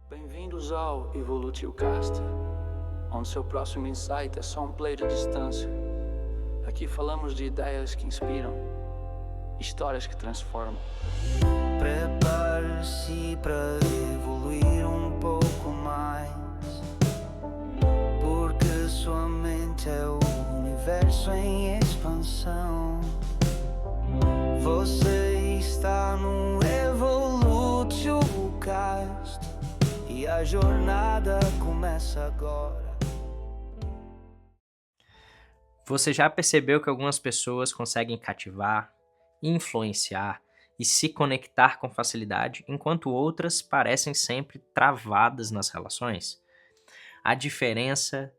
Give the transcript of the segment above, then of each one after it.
Bem-vindos ao Evolutio Cast, onde seu próximo insight é só um play de distância. Aqui falamos de ideias que inspiram, histórias que transformam. Prepare-se para evoluir um pouco mais, porque sua mente é o universo em expansão. Você está no Evolutio Cast e a jornada começa agora. Você já percebeu que algumas pessoas conseguem cativar, influenciar e se conectar com facilidade, enquanto outras parecem sempre travadas nas relações? A diferença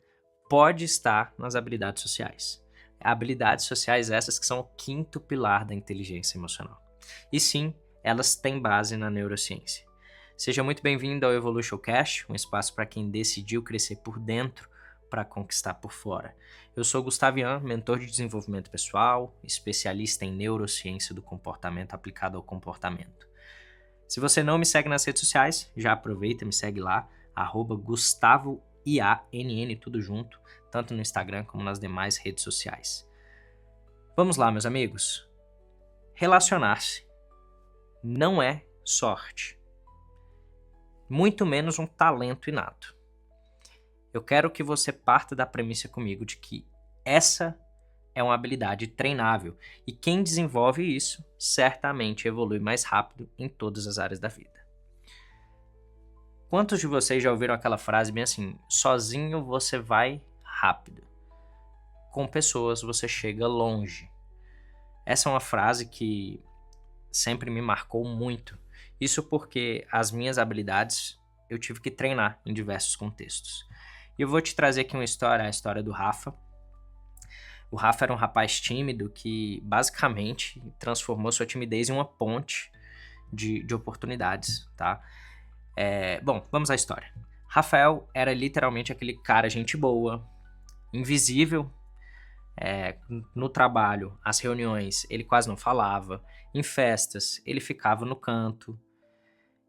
pode estar nas habilidades sociais. Habilidades sociais essas que são o quinto pilar da inteligência emocional. E sim, elas têm base na neurociência. Seja muito bem-vindo ao Evolution Cast, um espaço para quem decidiu crescer por dentro para conquistar por fora. Eu sou Gustavo Ian, mentor de desenvolvimento pessoal, especialista em neurociência do comportamento aplicado ao comportamento. Se você não me segue nas redes sociais, já aproveita e me segue lá, @GustavoIANN, tudo junto, tanto no Instagram como nas demais redes sociais. Vamos lá, meus amigos. Relacionar-se não é sorte, muito menos um talento inato. Eu quero que você parta da premissa comigo de que essa é uma habilidade treinável e quem desenvolve isso certamente evolui mais rápido em todas as áreas da vida. Quantos de vocês já ouviram aquela frase bem assim: sozinho você vai rápido, com pessoas você chega longe? Essa é uma frase que sempre me marcou muito. Isso porque as minhas habilidades eu tive que treinar em diversos contextos. E eu vou te trazer aqui uma história, a história do Rafa. O Rafa era um rapaz tímido que basicamente transformou sua timidez em uma ponte de oportunidades, tá? Bom, vamos à história. Rafael era literalmente aquele cara gente boa, invisível. No trabalho, as reuniões, ele quase não falava. Em festas, ele ficava no canto.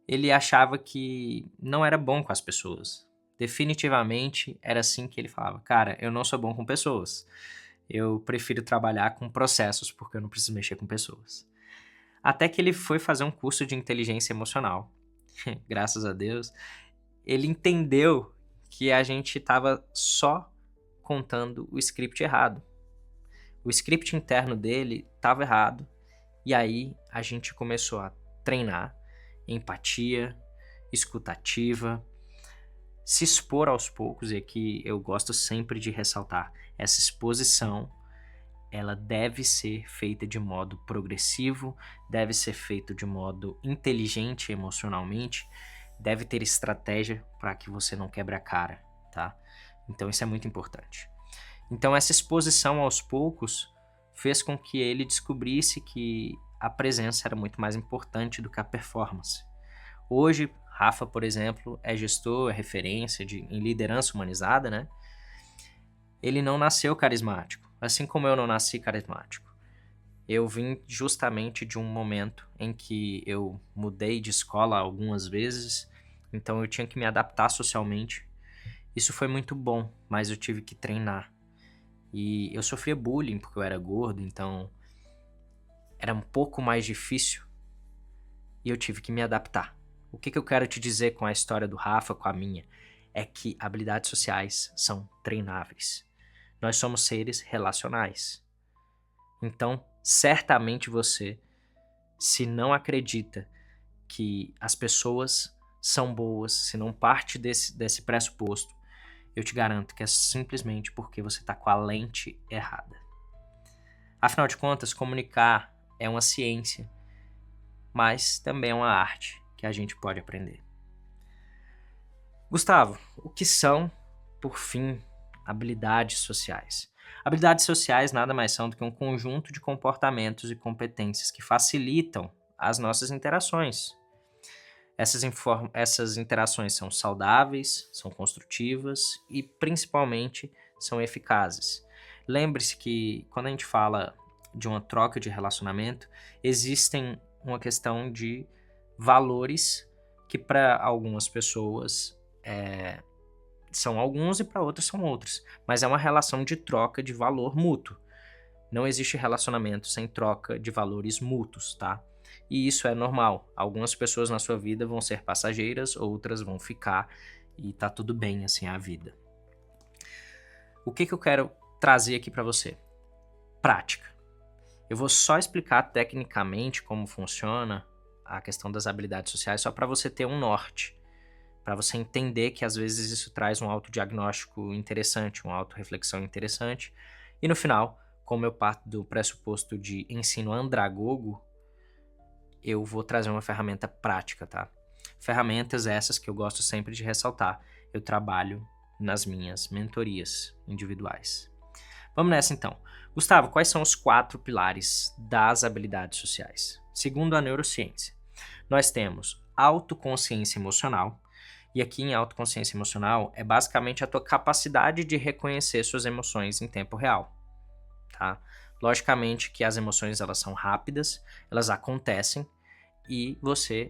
Ele achava que não era bom com as pessoas. Definitivamente era assim que ele falava: cara, eu não sou bom com pessoas. Eu prefiro trabalhar com processos porque eu não preciso mexer com pessoas. Até que ele foi fazer um curso de inteligência emocional. Graças a Deus, ele entendeu que a gente estava só contando o script errado. O script interno dele estava errado. E aí a gente começou a treinar empatia, escutativa, se expor aos poucos. E aqui eu gosto sempre de ressaltar, essa exposição ela deve ser feita de modo progressivo, deve ser feito de modo inteligente emocionalmente, deve ter estratégia para que você não quebre a cara, tá? Então isso é muito importante. Então essa exposição aos poucos fez com que ele descobrisse que a presença era muito mais importante do que a performance. Hoje, Rafa, por exemplo, é gestor, é referência em liderança humanizada, né? Ele não nasceu carismático, assim como eu não nasci carismático. Eu vim justamente de um momento em que eu mudei de escola algumas vezes, então eu tinha que me adaptar socialmente. Isso foi muito bom, mas eu tive que treinar. E eu sofria bullying porque eu era gordo, então era um pouco mais difícil e eu tive que me adaptar. O que eu quero te dizer com a história do Rafa, com a minha, é que habilidades sociais são treináveis. Nós somos seres relacionais. Então, certamente você, se não acredita que as pessoas são boas, se não parte desse pressuposto, eu te garanto que é simplesmente porque você está com a lente errada. Afinal de contas, comunicar é uma ciência, mas também é uma arte que a gente pode aprender. Gustavo, o que são, por fim, habilidades sociais? Habilidades sociais nada mais são do que um conjunto de comportamentos e competências que facilitam as nossas interações. Essas interações são saudáveis, são construtivas e, principalmente, são eficazes. Lembre-se que, quando a gente fala de uma troca de relacionamento, existem uma questão de valores que para algumas pessoas são alguns e para outras são outros. Mas é uma relação de troca de valor mútuo. Não existe relacionamento sem troca de valores mútuos, tá? E isso é normal. Algumas pessoas na sua vida vão ser passageiras, outras vão ficar e tá tudo bem, assim, a vida. O que eu quero trazer aqui para você? Prática. Eu vou só explicar tecnicamente como funciona a questão das habilidades sociais, só para você ter um norte, para você entender que às vezes isso traz um autodiagnóstico interessante, uma autorreflexão interessante. E no final, como eu parto do pressuposto de ensino andragogo, eu vou trazer uma ferramenta prática, tá? Ferramentas essas que eu gosto sempre de ressaltar. Eu trabalho nas minhas mentorias individuais. Vamos nessa então. Gustavo, quais são os 4 pilares das habilidades sociais? Segundo a neurociência, nós temos autoconsciência emocional, e aqui em autoconsciência emocional é basicamente a tua capacidade de reconhecer suas emoções em tempo real, tá? Logicamente que as emoções elas são rápidas, elas acontecem, e você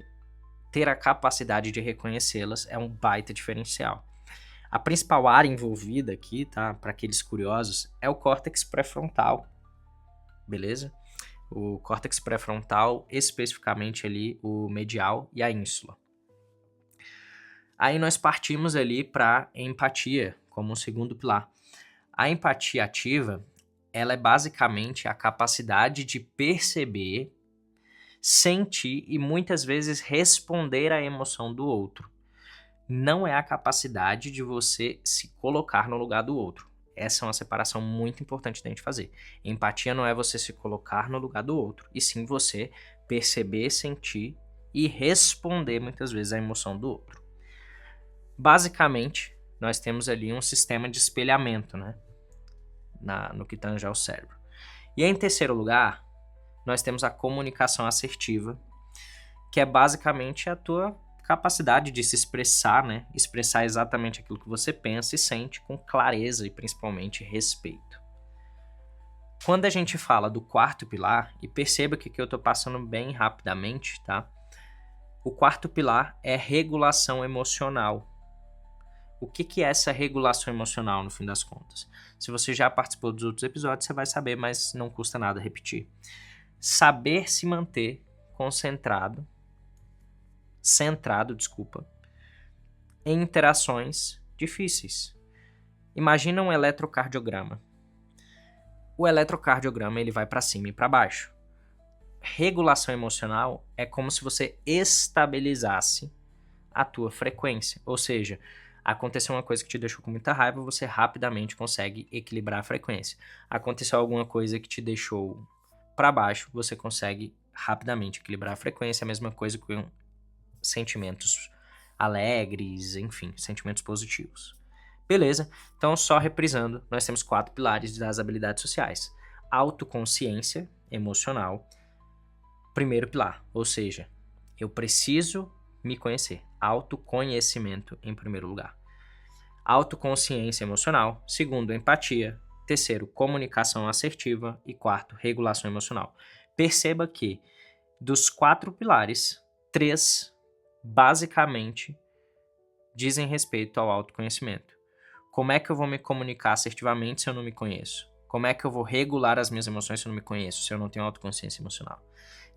ter a capacidade de reconhecê-las é um baita diferencial. A principal área envolvida aqui, tá, para aqueles curiosos, é o córtex pré-frontal, beleza? O córtex pré-frontal, especificamente ali o medial e a ínsula. Aí nós partimos ali para empatia, como um segundo pilar. A empatia ativa, ela é basicamente a capacidade de perceber, sentir e muitas vezes responder à emoção do outro. Não é a capacidade de você se colocar no lugar do outro. Essa é uma separação muito importante da gente fazer. Empatia não é você se colocar no lugar do outro, e sim você perceber, sentir e responder muitas vezes à emoção do outro. Basicamente, nós temos ali um sistema de espelhamento, né? No que tange ao cérebro. E em terceiro lugar, nós temos a comunicação assertiva, que é basicamente a tua capacidade de se expressar, né? Expressar exatamente aquilo que você pensa e sente com clareza e principalmente respeito. Quando a gente fala do 4º pilar, e perceba que eu estou passando bem rapidamente, tá? O 4º pilar é regulação emocional. O que é essa regulação emocional, no fim das contas? Se você já participou dos outros episódios, você vai saber, mas não custa nada repetir. Saber se manter centrado, em interações difíceis. Imagina um eletrocardiograma. O eletrocardiograma ele vai para cima e para baixo. Regulação emocional é como se você estabilizasse a tua frequência, ou seja, aconteceu uma coisa que te deixou com muita raiva, você rapidamente consegue equilibrar a frequência. Aconteceu alguma coisa que te deixou para baixo, você consegue rapidamente equilibrar a frequência. A mesma coisa com sentimentos alegres, enfim, sentimentos positivos. Beleza? Então, só reprisando, nós temos 4 pilares das habilidades sociais. Autoconsciência emocional, primeiro pilar, ou seja, eu preciso me conhecer. Autoconhecimento em primeiro lugar. Autoconsciência emocional. Segundo, empatia. Terceiro, comunicação assertiva. E 4º, regulação emocional. Perceba que dos 4 pilares, 3 basicamente dizem respeito ao autoconhecimento. Como é que eu vou me comunicar assertivamente se eu não me conheço? Como é que eu vou regular as minhas emoções se eu não me conheço, se eu não tenho autoconsciência emocional?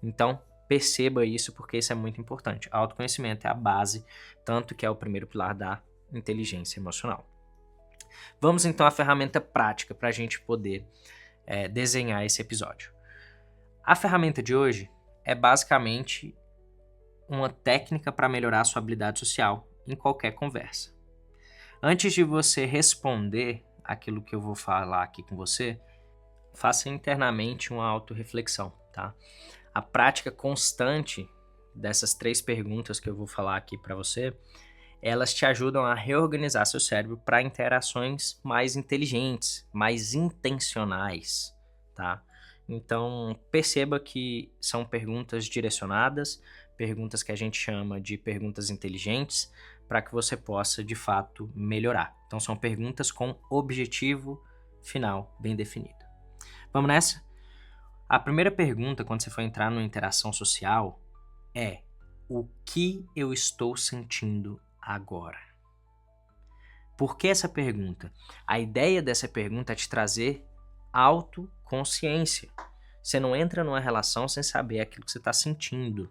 Então, perceba isso, porque isso é muito importante. Autoconhecimento é a base, tanto que é o primeiro pilar da inteligência emocional. Vamos então à ferramenta prática para a gente poder desenhar esse episódio. A ferramenta de hoje é basicamente uma técnica para melhorar a sua habilidade social em qualquer conversa. Antes de você responder aquilo que eu vou falar aqui com você, faça internamente uma autorreflexão, tá? A prática constante dessas 3 perguntas que eu vou falar aqui para você, elas te ajudam a reorganizar seu cérebro para interações mais inteligentes, mais intencionais, tá? Então, perceba que são perguntas direcionadas, perguntas que a gente chama de perguntas inteligentes, para que você possa, de fato, melhorar. Então, são perguntas com objetivo final bem definido. Vamos nessa? A primeira pergunta, quando você for entrar numa interação social, é: o que eu estou sentindo agora? Por que essa pergunta? A ideia dessa pergunta é te trazer autoconsciência. Você não entra numa relação sem saber aquilo que você está sentindo,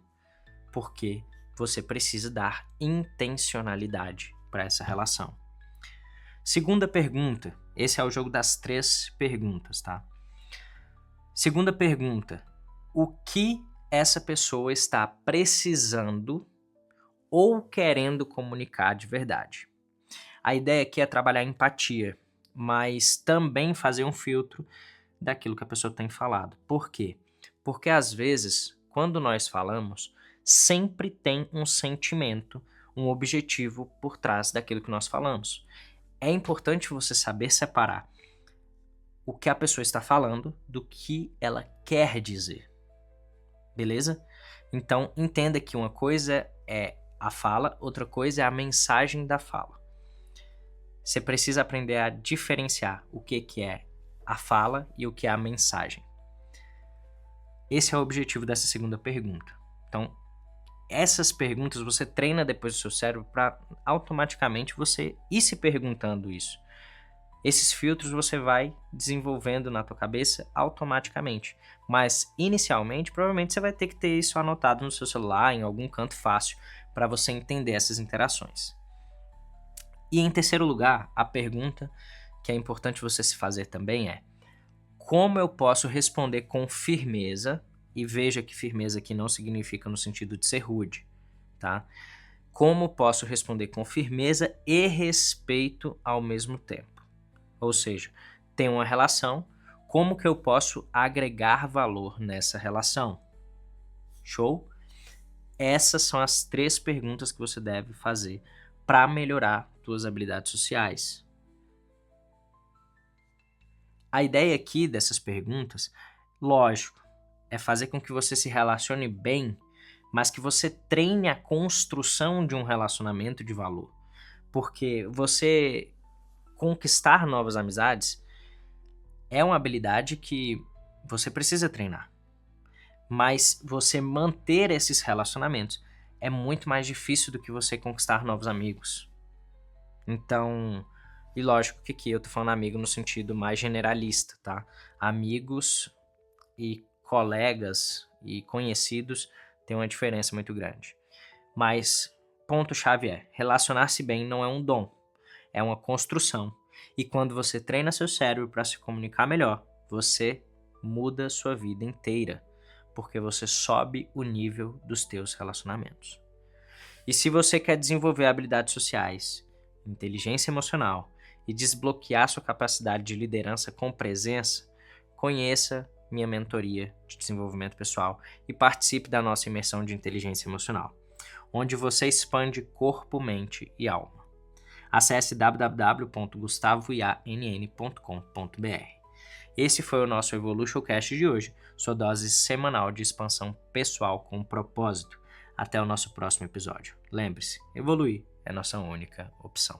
porque você precisa dar intencionalidade para essa relação. Segunda pergunta. Esse é o jogo das 3 perguntas, tá? Segunda pergunta. O que essa pessoa está precisando ou querendo comunicar de verdade? A ideia aqui é trabalhar a empatia, mas também fazer um filtro daquilo que a pessoa tem falado. Por quê? Porque às vezes, quando nós falamos, sempre tem um sentimento, um objetivo por trás daquilo que nós falamos. É importante você saber separar o que a pessoa está falando do que ela quer dizer. Beleza? Então, entenda que uma coisa é a fala, outra coisa é a mensagem da fala. Você precisa aprender a diferenciar o que é a fala e o que é a mensagem. Esse é o objetivo dessa segunda pergunta. Então, essas perguntas você treina depois do seu cérebro para automaticamente você ir se perguntando isso. Esses filtros você vai desenvolvendo na tua cabeça automaticamente. Mas, inicialmente, provavelmente você vai ter que ter isso anotado no seu celular, em algum canto fácil, para você entender essas interações. E em terceiro lugar, a pergunta que é importante você se fazer também é: como eu posso responder com firmeza? E veja que firmeza aqui não significa no sentido de ser rude, tá? Como posso responder com firmeza e respeito ao mesmo tempo? Ou seja, tem uma relação, como que eu posso agregar valor nessa relação? Show? Essas são as 3 perguntas que você deve fazer para melhorar suas habilidades sociais. A ideia aqui dessas perguntas, lógico, é fazer com que você se relacione bem, mas que você treine a construção de um relacionamento de valor. Porque você conquistar novas amizades é uma habilidade que você precisa treinar. Mas você manter esses relacionamentos é muito mais difícil do que você conquistar novos amigos. Então, e lógico que aqui eu tô falando amigo no sentido mais generalista, tá? Amigos e colegas e conhecidos têm uma diferença muito grande. Mas ponto-chave é: relacionar-se bem não é um dom, é uma construção. E quando você treina seu cérebro para se comunicar melhor, você muda sua vida inteira, porque você sobe o nível dos teus relacionamentos. E se você quer desenvolver habilidades sociais, inteligência emocional e desbloquear sua capacidade de liderança com presença, conheça minha mentoria de desenvolvimento pessoal e participe da nossa imersão de inteligência emocional, onde você expande corpo, mente e alma. Acesse www.gustavoiann.com.br. Esse foi o nosso EvolutionCast de hoje, sua dose semanal de expansão pessoal com propósito. Até o nosso próximo episódio. Lembre-se, evoluir é nossa única opção.